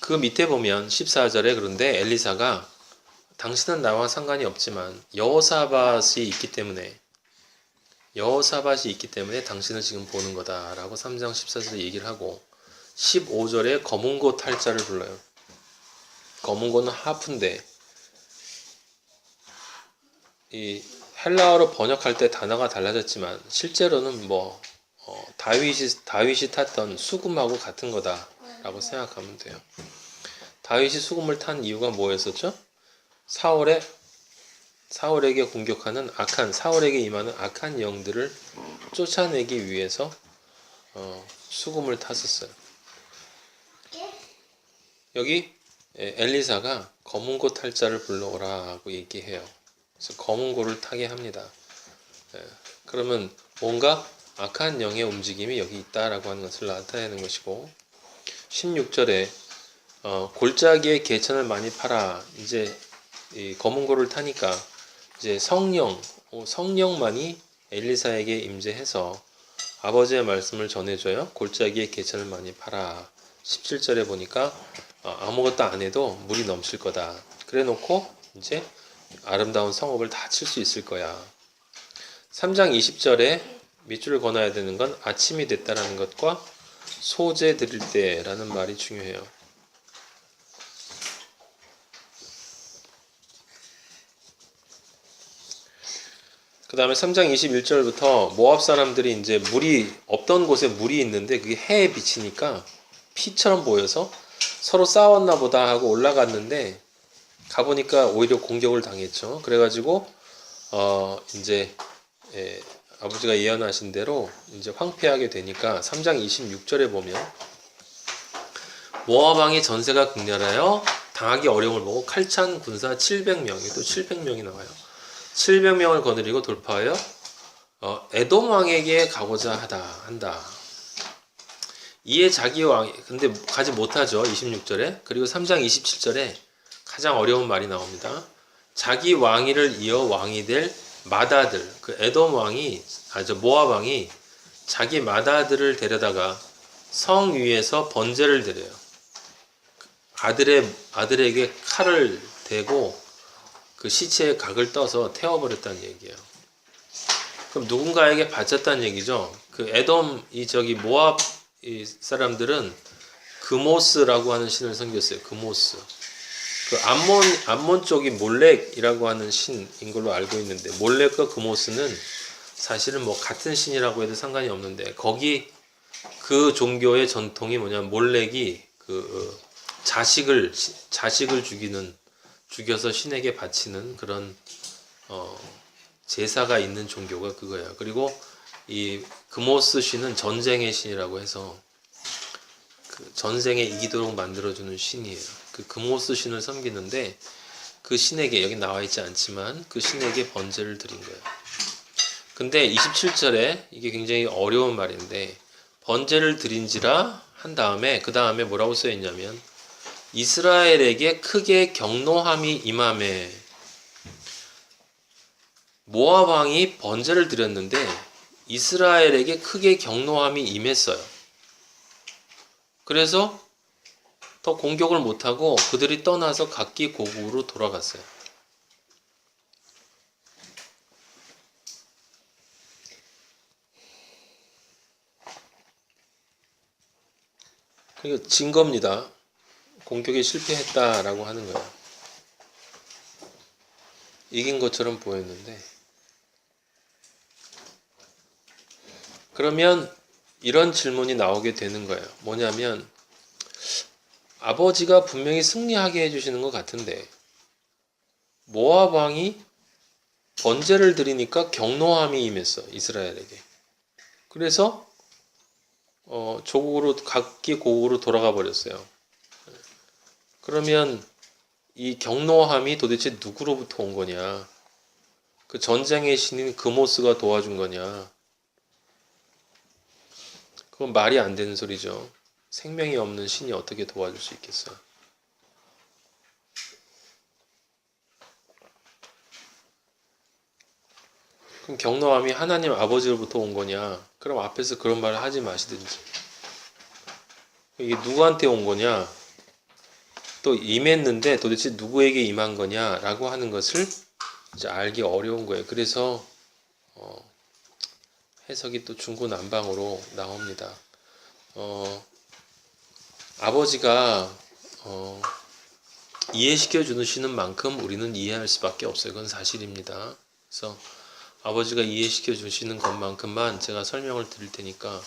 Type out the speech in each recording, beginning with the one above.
그 밑에 보면 14절에 그런데 엘리사가 당신은 나와 상관이 없지만 여호사밧이 있기 때문에 당신을 지금 보는 거다라고 3장 14절에 얘기를 하고 15절에 검은고 탈자를 불러요. 검은고는 하프인데 이 헬라어로 번역할 때 단어가 달라졌지만 실제로는 뭐 다윗이 탔던 수금하고 같은 거다라고 생각하면 돼요. 다윗이 수금을 탄 이유가 뭐였었죠? 사울에게 사울에게 임하는 악한 영들을 쫓아내기 위해서 수금을 탔었어요. 여기 엘리사가 검은고 탈자를 불러오라고 얘기해요. 그래서 검은고를 타게 합니다. 그러면 뭔가 악한 영의 움직임이 여기 있다라고 하는 것을 나타내는 것이고 16절에 골짜기에 개천을 많이 팔아. 이제 이 검은고를 타니까 이제 성령만이 엘리사에게 임재해서 아버지의 말씀을 전해줘요. 골짜기에 개천을 많이 팔아. 17절에 보니까 아무것도 안 해도 물이 넘칠 거다. 그래 놓고 이제 아름다운 성읍을 다 칠 수 있을 거야. 3장 20절에 밑줄을 그어놔야 되는 건 아침이 됐다라는 것과 소제 드릴 때라는 말이 중요해요. 그 다음에 3장 21절부터 모압 사람들이 이제 물이 없던 곳에 물이 있는데 그게 해에 비치니까 피처럼 보여서 서로 싸웠나 보다 하고 올라갔는데 가보니까 오히려 공격을 당했죠. 그래가지고 이제 아버지가 예언하신 대로 이제 황폐하게 되니까 3장 26절에 보면 모압 왕의 전세가 극렬하여 당하기 어려움을 보고 칼찬 군사 700명이 또 700명이 나와요. 700명을 거느리고 돌파하여 에돔 왕에게 가고자 한다. 이에 자기 왕이 근데 가지 못하죠. 26절에. 그리고 3장 27절에 가장 어려운 말이 나옵니다. 자기 왕위를 이어 왕이 될 맏아들, 그 에돔 왕이 모압 왕이 자기 맏아들을 데려다가 성 위에서 번제를 드려요. 아들에게 칼을 대고 그 시체에 각을 떠서 태워버렸다는 얘기예요. 그럼 누군가에게 바쳤다는 얘기죠. 그 에돔 모압 이 사람들은 그모스라고 하는 신을 섬겼어요. 그모스. 그 암몬 쪽이 몰렉이라고 하는 신인 걸로 알고 있는데 몰렉과 그모스는 사실은 뭐 같은 신이라고 해도 상관이 없는데 거기 그 종교의 전통이 뭐냐면 몰렉이 그 자식을 죽여서 신에게 바치는 그런 제사가 있는 종교가 그거예요. 그리고 이 그모스 신은 전쟁의 신이라고 해서 그 전쟁에 이기도록 만들어주는 신이에요. 그 그모스 신을 섬기는데 그 신에게 여기 나와 있지 않지만 그 신에게 번제를 드린 거예요. 근데 27절에 이게 굉장히 어려운 말인데 번제를 드린지라 한 다음에 그 다음에 뭐라고 써 있냐면 이스라엘에게 크게 경노함이 임하매 모압 왕이 번제를 드렸는데 이스라엘에게 크게 경노함이 임했어요. 그래서 더 공격을 못하고 그들이 떠나서 각기 고국으로 돌아갔어요. 그러니까 증거입니다. 공격에 실패했다라고 하는 거예요. 이긴 것처럼 보였는데 그러면 이런 질문이 나오게 되는 거예요. 뭐냐면 아버지가 분명히 승리하게 해주시는 것 같은데 모압 왕이 번제를 드리니까 경노함이 임했어. 이스라엘에게. 그래서 각기 고국으로 돌아가 버렸어요. 그러면 이 경노함이 도대체 누구로부터 온 거냐? 그 전쟁의 신인 그모스가 도와준 거냐? 그건 말이 안 되는 소리죠. 생명이 없는 신이 어떻게 도와줄 수 있겠어요? 그럼 경노함이 하나님 아버지로부터 온 거냐? 그럼 앞에서 그런 말을 하지 마시든지. 이게 누구한테 온 거냐? 또 임했는데 도대체 누구에게 임한 거냐라고 하는 것을 이제 알기 어려운 거예요. 그래서 해석이 또 중구난방으로 나옵니다. 아버지가 이해시켜 주시는 만큼 우리는 이해할 수밖에 없어요. 그건 사실입니다. 그래서 아버지가 이해시켜 주시는 것만큼만 제가 설명을 드릴 테니까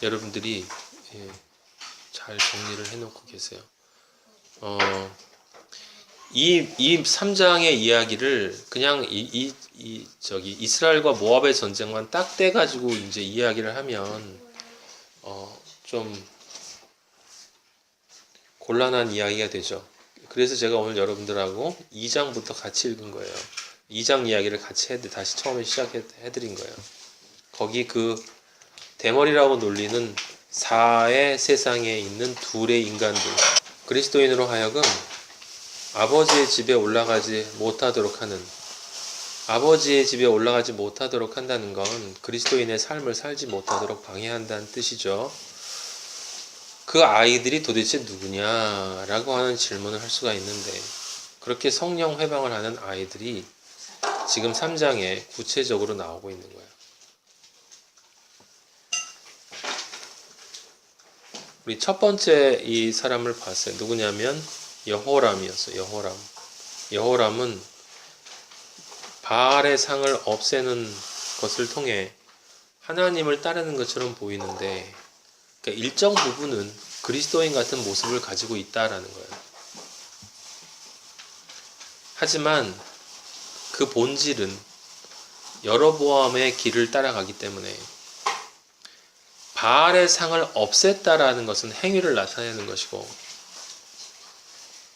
여러분들이 잘 정리를 해놓고 계세요. 이 3장의 이야기를 그냥 이스라엘과 모압의 전쟁만 딱 떼가지고 이제 이야기를 하면 좀 곤란한 이야기가 되죠. 그래서 제가 오늘 여러분들하고 2장부터 같이 읽은 거예요. 2장 이야기를 같이 다시 처음에 시작해드린 거예요. 거기 그 대머리라고 놀리는 4의 세상에 있는 둘의 인간들, 그리스도인으로 하여금 아버지의 집에 올라가지 못하도록 한다는 건 그리스도인의 삶을 살지 못하도록 방해한다는 뜻이죠. 그 아이들이 도대체 누구냐라고 하는 질문을 할 수가 있는데, 그렇게 성령 회방을 하는 아이들이 지금 3장에 구체적으로 나오고 있는 거예요. 우리 첫 번째 이 사람을 봤어요. 누구냐면 여호람이었어요. 여호람은 바알의 상을 없애는 것을 통해 하나님을 따르는 것처럼 보이는데, 그러니까 일정 부분은 그리스도인 같은 모습을 가지고 있다라는 거예요. 하지만 그 본질은 여로보암의 길을 따라가기 때문에 바알의 상을 없앴다라는 것은 행위를 나타내는 것이고,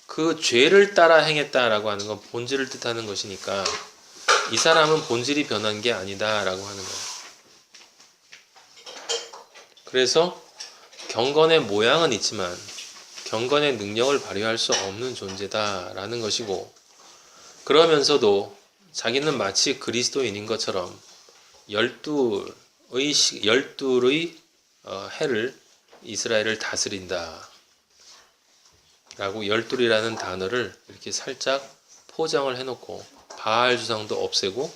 그 죄를 따라 행했다라고 하는 건 본질을 뜻하는 것이니까 이 사람은 본질이 변한 게 아니다라고 하는 거예요. 그래서 경건의 모양은 있지만 경건의 능력을 발휘할 수 없는 존재다라는 것이고, 그러면서도 자기는 마치 그리스도인인 것처럼 열둘의 해를 이스라엘을 다스린다 라고 열둘이라는 단어를 이렇게 살짝 포장을 해놓고 바알 주상도 없애고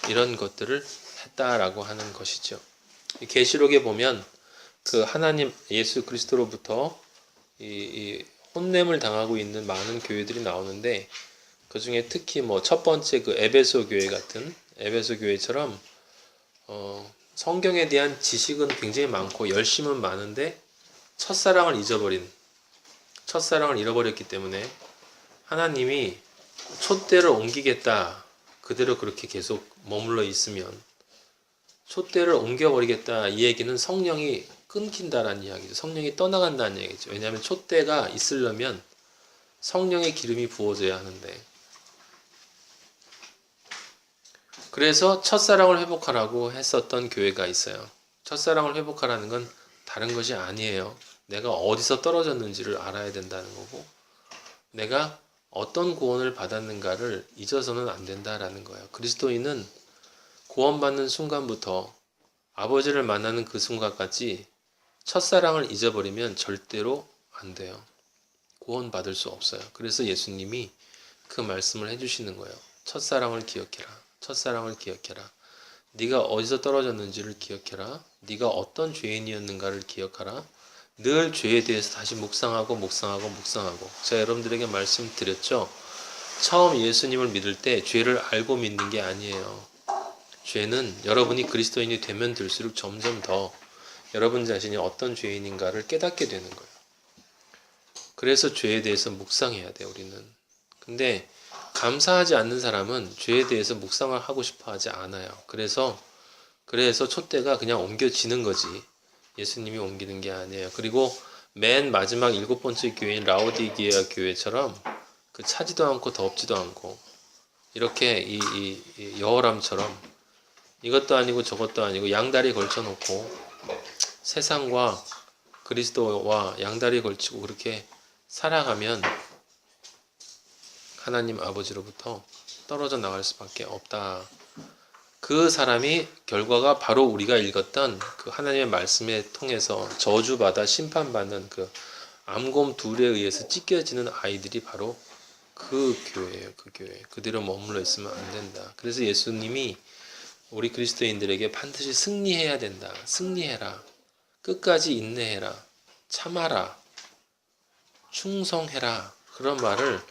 이런 것들을 했다라고 하는 것이죠. 계시록에 보면 그 하나님 예수 그리스도로부터 이 혼냄을 당하고 있는 많은 교회들이 나오는데, 그 중에 특히 뭐 첫 번째 그 에베소 교회 같은 에베소 교회처럼 성경에 대한 지식은 굉장히 많고 열심은 많은데 첫사랑을 잃어버렸기 때문에 하나님이 촛대를 옮기겠다, 그대로 그렇게 계속 머물러 있으면 촛대를 옮겨버리겠다, 이 얘기는 성령이 끊긴다라는 이야기죠. 성령이 떠나간다는 얘기죠. 왜냐하면 촛대가 있으려면 성령의 기름이 부어져야 하는데, 그래서 첫사랑을 회복하라고 했었던 교회가 있어요. 첫사랑을 회복하라는 건 다른 것이 아니에요. 내가 어디서 떨어졌는지를 알아야 된다는 거고, 내가 어떤 구원을 받았는가를 잊어서는 안 된다라는 거예요. 그리스도인은 구원받는 순간부터 아버지를 만나는 그 순간까지 첫사랑을 잊어버리면 절대로 안 돼요. 구원받을 수 없어요. 그래서 예수님이 그 말씀을 해주시는 거예요. 첫사랑을 기억해라. 첫사랑을 기억해라. 네가 어디서 떨어졌는지를 기억해라. 네가 어떤 죄인이었는가를 기억하라. 늘 죄에 대해서 다시 묵상하고 제가 여러분들에게 말씀드렸죠. 처음 예수님을 믿을 때 죄를 알고 믿는 게 아니에요. 죄는 여러분이 그리스도인이 되면 될수록 점점 더 여러분 자신이 어떤 죄인인가를 깨닫게 되는 거예요. 그래서 죄에 대해서 묵상해야 돼요, 우리는. 근데 감사하지 않는 사람은 죄에 대해서 묵상을 하고 싶어 하지 않아요. 그래서 촛대가 그냥 옮겨지는 거지, 예수님이 옮기는 게 아니에요. 그리고 맨 마지막 7번째 교회인 라오디게아 교회처럼 그 차지도 않고 덥지도 않고 이렇게 이 여호람처럼 이것도 아니고 저것도 아니고 양다리 걸쳐놓고 세상과 그리스도와 양다리 걸치고 그렇게 살아가면 하나님 아버지로부터 떨어져 나갈 수밖에 없다. 그 사람이 결과가 바로 우리가 읽었던 그 하나님의 말씀에 통해서 저주받아 심판받는 그 암곰 둘에 의해서 찢겨지는 아이들이 바로 그 교회예요. 그 교회. 그대로 머물러 있으면 안 된다. 그래서 예수님이 우리 그리스도인들에게 반드시 승리해야 된다. 승리해라. 끝까지 인내해라. 참아라. 충성해라. 그런 말을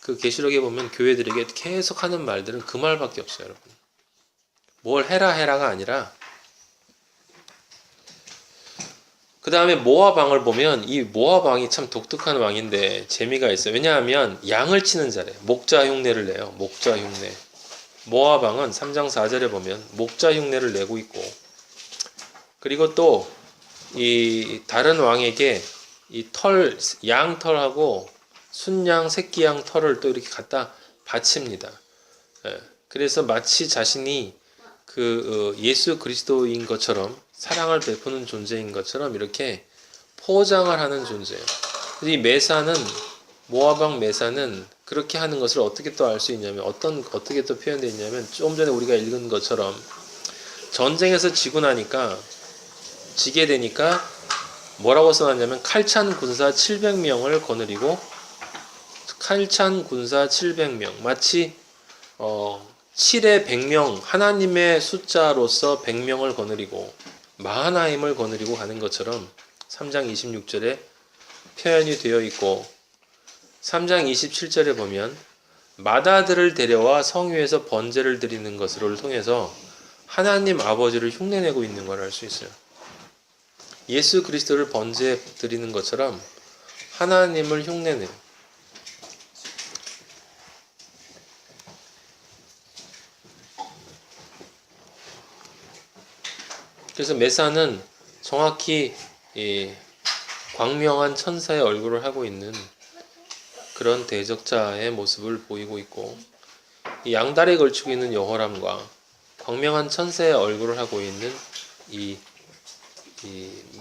그 계시록에 보면 교회들에게 계속 하는 말들은 그 말밖에 없어요, 여러분. 뭘 해라 해라가 아니라 그 다음에 모압 왕을 보면 이 모압 왕이 참 독특한 왕인데 재미가 있어요. 왜냐하면 양을 치는 자래. 목자 흉내를 내요. 목자 흉내. 모압 왕은 3장 4절에 보면 목자 흉내를 내고 있고, 그리고 또 이 다른 왕에게 이 털, 양 털하고 순양, 새끼양 털을 또 이렇게 갖다 바칩니다. 그래서 마치 자신이 그 예수 그리스도인 것처럼, 사랑을 베푸는 존재인 것처럼 이렇게 포장을 하는 존재예요. 이 메사는, 모압 왕 메사는 그렇게 하는 것을 어떻게 또 알 수 있냐면, 어떻게 또 표현되어 있냐면, 조금 전에 우리가 읽은 것처럼 전쟁에서 지게 되니까 뭐라고 써놨냐면, 칼찬 군사 700명을 거느리고, 칼찬 군사 700명, 마치 7에 100명, 하나님의 숫자로서 100명을 거느리고 마하나임을 거느리고 가는 것처럼 3장 26절에 표현이 되어 있고, 3장 27절에 보면 마다들을 데려와 성위에서 번제를 드리는 것을 통해서 하나님 아버지를 흉내내고 있는 걸 알 수 있어요. 예수 그리스도를 번제 드리는 것처럼 하나님을 흉내내요. 그래서 메사는 정확히 이 광명한 천사의 얼굴을 하고 있는 그런 대적자의 모습을 보이고 있고, 이 양다리에 걸치고 있는 여호람과 광명한 천사의 얼굴을 하고 있는 이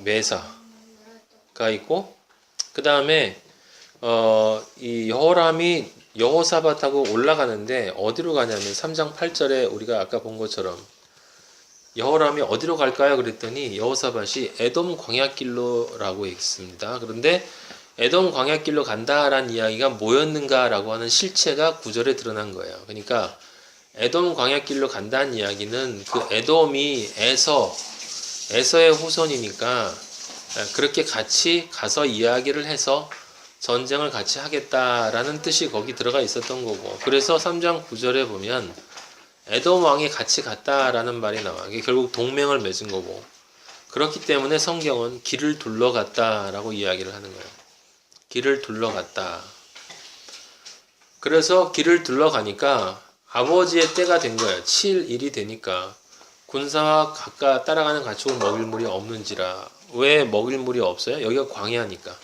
메사가 있고, 그 다음에 이 여호람이 여호사밧하고 올라가는데 어디로 가냐면 3장 8절에 우리가 아까 본 것처럼 여호람이 어디로 갈까요? 그랬더니 여호사밧이 에돔 광야길로라고 했습니다. 그런데 에돔 광야길로 간다라는 이야기가 뭐였는가라고 하는 실체가 9절에 드러난 거예요. 그러니까 에돔 광야길로 간다는 이야기는 그 에돔이 에서의 후손이니까 그렇게 같이 가서 이야기를 해서 전쟁을 같이 하겠다라는 뜻이 거기 들어가 있었던 거고, 그래서 3장 9절에 보면 에돔 왕이 같이 갔다라는 말이 나와. 이게 결국 동맹을 맺은 거고, 그렇기 때문에 성경은 길을 둘러갔다라고 이야기를 하는 거예요. 길을 둘러갔다. 그래서 길을 둘러가니까 아버지의 때가 된 거예요. 7일이 되니까 군사와 가까 따라가는 가축을 먹일 물이 없는지라. 왜 먹일 물이 없어요? 여기가 광야니까.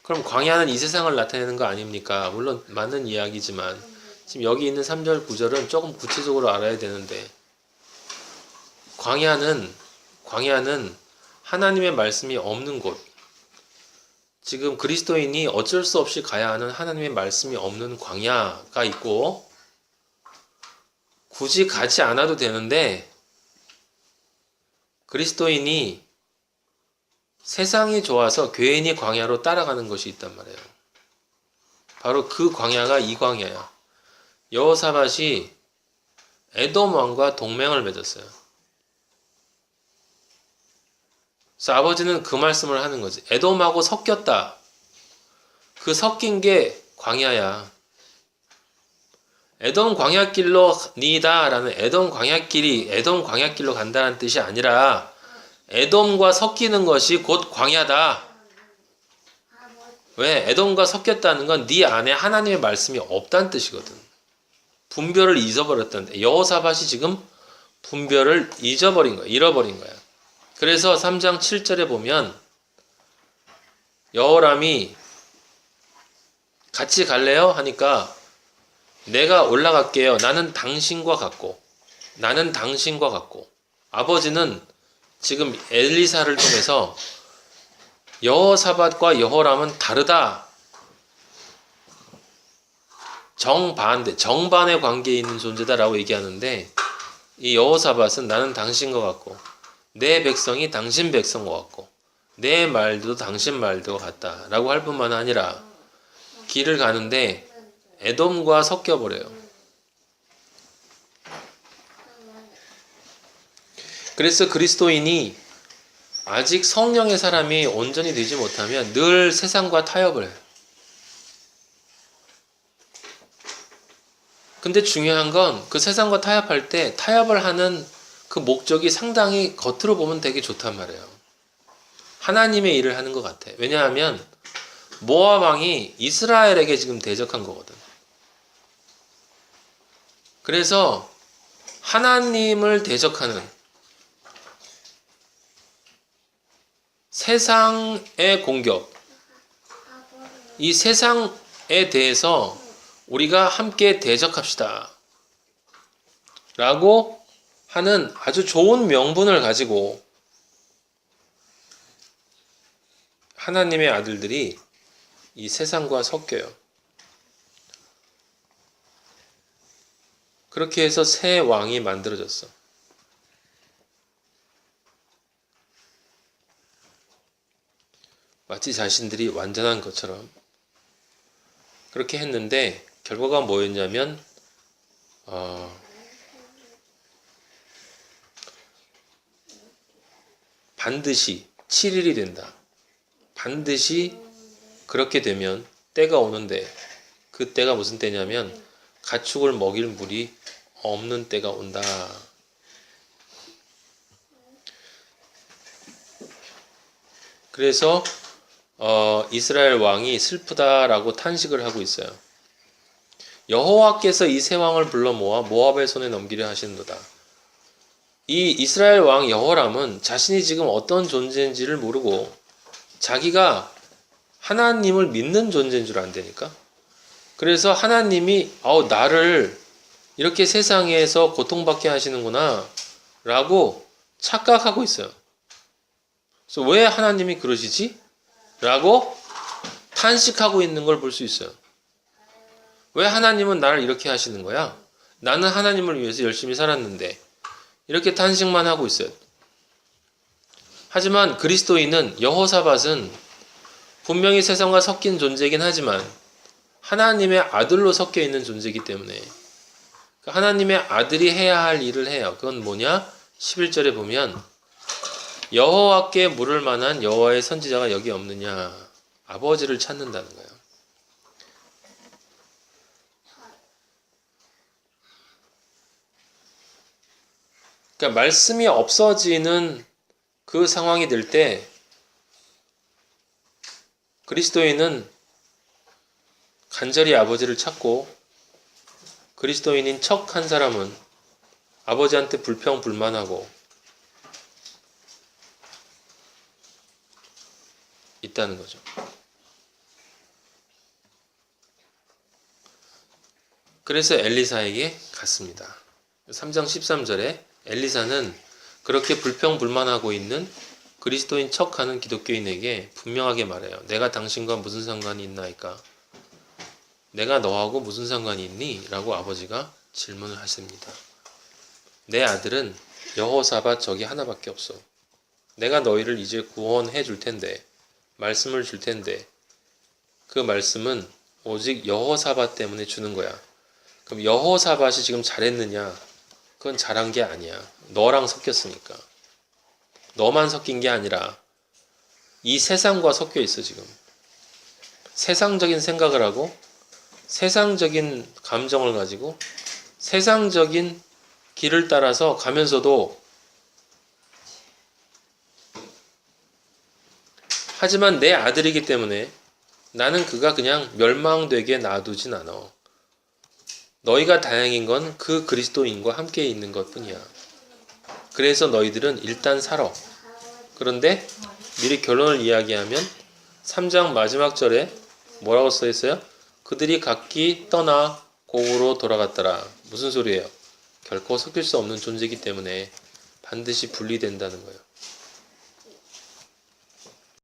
그럼 광야는 이 세상을 나타내는 거 아닙니까? 물론 맞는 이야기지만 지금 여기 있는 3절 9절은 조금 구체적으로 알아야 되는데, 광야는 하나님의 말씀이 없는 곳, 지금 그리스도인이 어쩔 수 없이 가야 하는 하나님의 말씀이 없는 광야가 있고, 굳이 가지 않아도 되는데 그리스도인이 세상이 좋아서 괜히 광야로 따라가는 것이 있단 말이에요. 바로 그 광야가 이 광야야. 여호사밧이 에돔 왕과 동맹을 맺었어요. 그래서 아버지는 그 말씀을 하는 거지. 에돔하고 섞였다. 그 섞인 게 광야야. 에돔 광야길로 니다 라는 에돔 광야길로 간다는 뜻이 아니라 에돔과 섞이는 것이 곧 광야다. 왜? 에돔과 섞였다는 건 네 안에 하나님의 말씀이 없다는 뜻이거든. 분별을 잊어버렸다는데, 여호사밧이 지금 분별을 잃어버린 거야. 그래서 3장 7절에 보면 여호람이 같이 갈래요? 하니까 내가 올라갈게요. 나는 당신과 같고. 아버지는 지금 엘리사를 통해서 여호사밧과 여호람은 다르다. 정반의 관계에 있는 존재다라고 얘기하는데, 이 여호사밧은 나는 당신과 같고 내 백성이 당신 백성과 같고 내 말도 당신 말도 같다 라고 할 뿐만 아니라 길을 가는데 에돔과 섞여버려요. 그래서 그리스도인이 아직 성령의 사람이 온전히 되지 못하면 늘 세상과 타협을 해요. 근데 중요한 건 그 세상과 타협할 때 타협을 하는 그 목적이 상당히 겉으로 보면 되게 좋단 말이에요. 하나님의 일을 하는 것 같아. 왜냐하면 모압 왕이 이스라엘에게 지금 대적한 거거든. 그래서 하나님을 대적하는 세상의 공격, 이 세상에 대해서 우리가 함께 대적합시다 라고 하는 아주 좋은 명분을 가지고 하나님의 아들들이 이 세상과 섞여요. 그렇게 해서 새 왕이 만들어졌어. 마치 자신들이 완전한 것처럼 그렇게 했는데 결과가 뭐였냐면 반드시 7일이 된다. 반드시 그렇게 되면 때가 오는데 그 때가 무슨 때냐면 가축을 먹일 물이 없는 때가 온다. 그래서 이스라엘 왕이 슬프다라고 탄식을 하고 있어요. 여호와께서 이 세 왕을 불러 모아 모압의 손에 넘기려 하시는도다. 이 이스라엘 왕 여호람은 자신이 지금 어떤 존재인지를 모르고 자기가 하나님을 믿는 존재인 줄 안다니까. 그래서 하나님이 나를 이렇게 세상에서 고통받게 하시는구나 라고 착각하고 있어요. 그래서 왜 하나님이 그러시지? 라고 탄식하고 있는 걸 볼 수 있어요. 왜 하나님은 나를 이렇게 하시는 거야? 나는 하나님을 위해서 열심히 살았는데 이렇게 탄식만 하고 있어요. 하지만 그리스도인은 여호사밧은 분명히 세상과 섞인 존재이긴 하지만 하나님의 아들로 섞여 있는 존재이기 때문에 하나님의 아들이 해야 할 일을 해요. 그건 뭐냐? 11절에 보면 여호와께 물을 만한 여호와의 선지자가 여기 없느냐? 아버지를 찾는다는 거예요. 그러니까 말씀이 없어지는 그 상황이 될 때 그리스도인은 간절히 아버지를 찾고 그리스도인인 척 한 사람은 아버지한테 불평불만하고 있다는 거죠. 그래서 엘리사에게 갔습니다. 3장 13절에 엘리사는 그렇게 불평불만하고 있는 그리스도인 척하는 기독교인에게 분명하게 말해요. 내가 당신과 무슨 상관이 있나이까? 내가 너하고 무슨 상관이 있니? 라고 아버지가 질문을 하십니다. 내 아들은 여호사밧 저기 하나밖에 없어. 내가 너희를 이제 구원해 줄 텐데, 말씀을 줄 텐데 그 말씀은 오직 여호사밧 때문에 주는 거야. 그럼 여호사밧이 지금 잘했느냐? 그건 잘한 게 아니야. 너랑 섞였으니까. 너만 섞인 게 아니라 이 세상과 섞여 있어 지금. 세상적인 생각을 하고 세상적인 감정을 가지고 세상적인 길을 따라서 가면서도 하지만 내 아들이기 때문에 나는 그가 그냥 멸망되게 놔두진 않아. 너희가 다행인 건 그 그리스도인과 함께 있는 것 뿐이야. 그래서 너희들은 일단 살아. 그런데 미리 결론을 이야기하면 3장 마지막 절에 뭐라고 써 있어요? 그들이 각기 떠나 고으로 돌아갔더라. 무슨 소리예요? 결코 섞일 수 없는 존재이기 때문에 반드시 분리된다는 거예요.